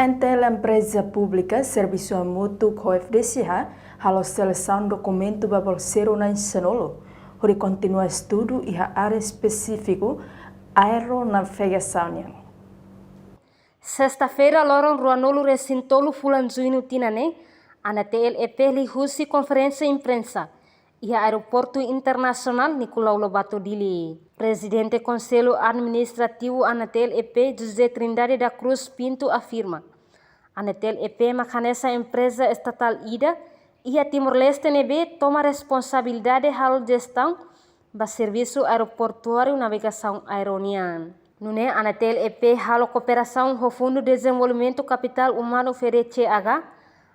Antel empresa pública Serviço Mútuo com FDCH, a seleção documento para bolseiro na Sanolo, onde continua estudo e a área específica aeronavegação. Sexta-feira, Loron Ruanolo recintolo fulan juinu tinane, ana TLEP li husi conferência imprensa e aeroporto internacional Nicolau Lobato Dili. Presidente Conselho Administrativo Anatel EP José Trindade da Cruz Pinto afirma: Anatel EP macanesa empresa estatal IDA e a Timor-Leste NB toma responsabilidade hal gestão do serviço aeroportuário navegação aeroniana. Nune Anatel EP halo cooperação com Fundo de Desenvolvimento Capital Humano FEDECH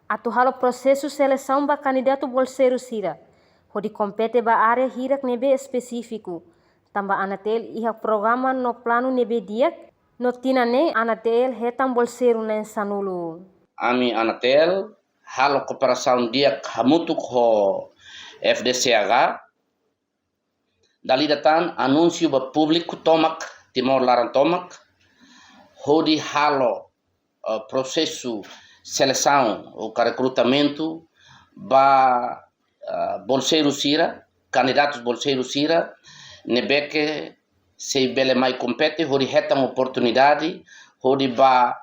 atu halo processo seleção ba candidato bolseiro sira, onde compete ba área hirak nebe específico. Tambah Anatel iha programa no plano nebe diak no tinane Anatel hetam bolseiro na Sanulu. Ami Anatel halo cooperação diak hamutuk ho FDCH dali datan anúncio ba público tomak Timor Laran tomak hodi halo processo seleção ou recrutamento ba bolseiro sira candidatos bolseiro sira nebeke se bele mai compete hodi hetam oportunidade hodi ba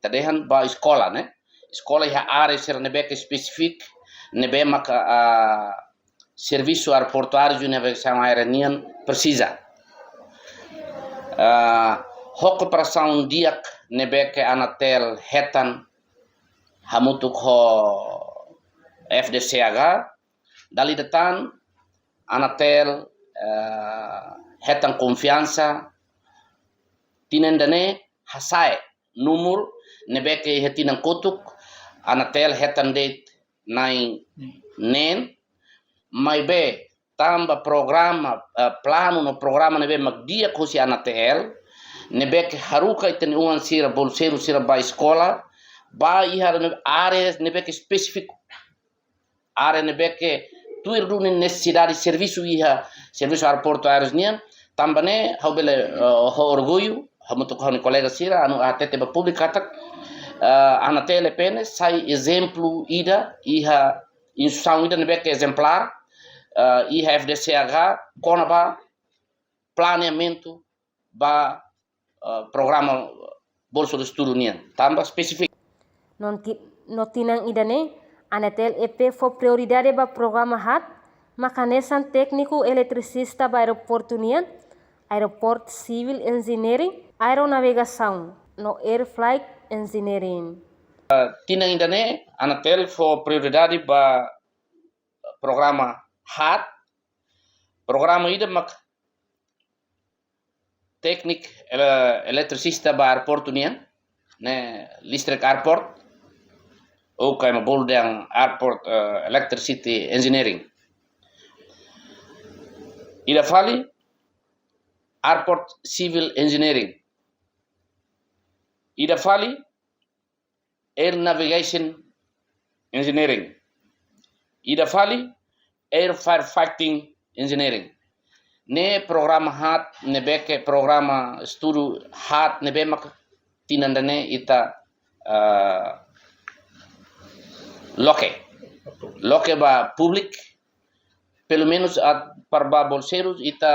tadehan ba escola né escola ya área ser nebeke específico nebe maka serviço aeroportuário de navegação aérea precisa cooperação diak nebeke Anatel hetan hamutuk ho FDCH dali datan Anatel hetan confiança tinendane hasai numur nebeke hetinan kutuk Anatel hetan det nai nen mai be tamba programa plano no programa nebe magdia kusi Anatel nebeke haruka iteni uan sira bolseiro sira ba escola ba ihar áreas nebeke específico área nebeke tuir necessidade de serviço iha serviço aeroportuários nian tambane haubele ho orgulho hamutuk ho colega sira anu atete ba pública tak Anatel pene sai exemplo ida iha instrução ida nebeke exemplar iha FDCH konaba planeamento ba programa bolsa de estudo nian tamba específico no tinang idane Anatel EP foi prioridade ba programa hat makanesan técnico eletricista ba aeroporto nian aeroport civil engineering aeronavegação no air flight engineering tinang idane Anatel foi prioridade ba programa hat programa ida mak teknik eletricista ba aeroporto nian ne Listrek Airport ook kay mabol dang airport electricity engineering ida fali airport civil engineering ida fali air navigation engineering ida fali air firefighting engineering ne programa hat nebeke programa estudo hat nebe mak tinandane ita loke ba public pelo menos para bolseiros ita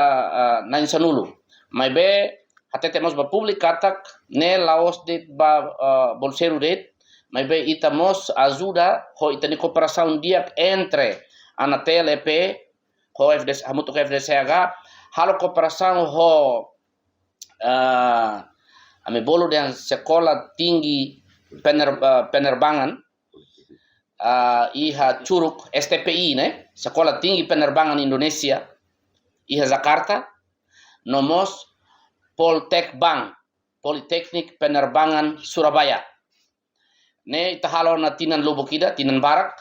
na Sanulu mas be até temos ba public katak ne laos de ba bolseiro det mas be ita mos ajuda ho ita ni cooperação diak entre Anatel EP ho FDC hamutuk FDCH halo cooperação ho ame bolo dan sekolah tinggi penerbangan iha Curug STPI ne sekolah tinggi penerbangan Indonesia iha Jakarta nomos Poltekbank Politeknik Penerbangan Surabaya ne ita halo na tinan lubuk ida tinan barak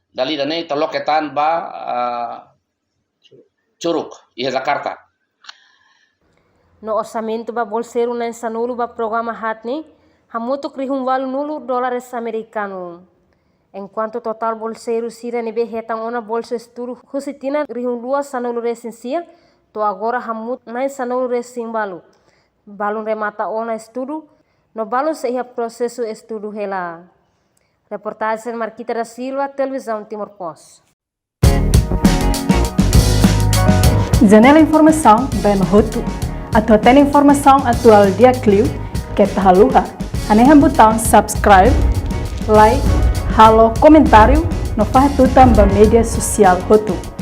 dali dane ita loketan ba Curug iha Jakarta no orçamento ba bolseiro na Sanulu ba programa hatni hamutuk rihum walu nulu dólares americano enquanto total bolseiro sira nebe hetan ona bolsa estudo husitina rihum lua Sanulu recensia to agora hamut na Sanulu recim balun remata ona estudo no balos ia processo estudo hela. Reportagem Marquita da Silva, Televisão Timor Post. Janela Informação, bem Hutu. Atau tem informação atual dia Clio, que tá haluha. Anehan botão subscribe, like, halo, comentário, no faz tudo também mídia social Hutu.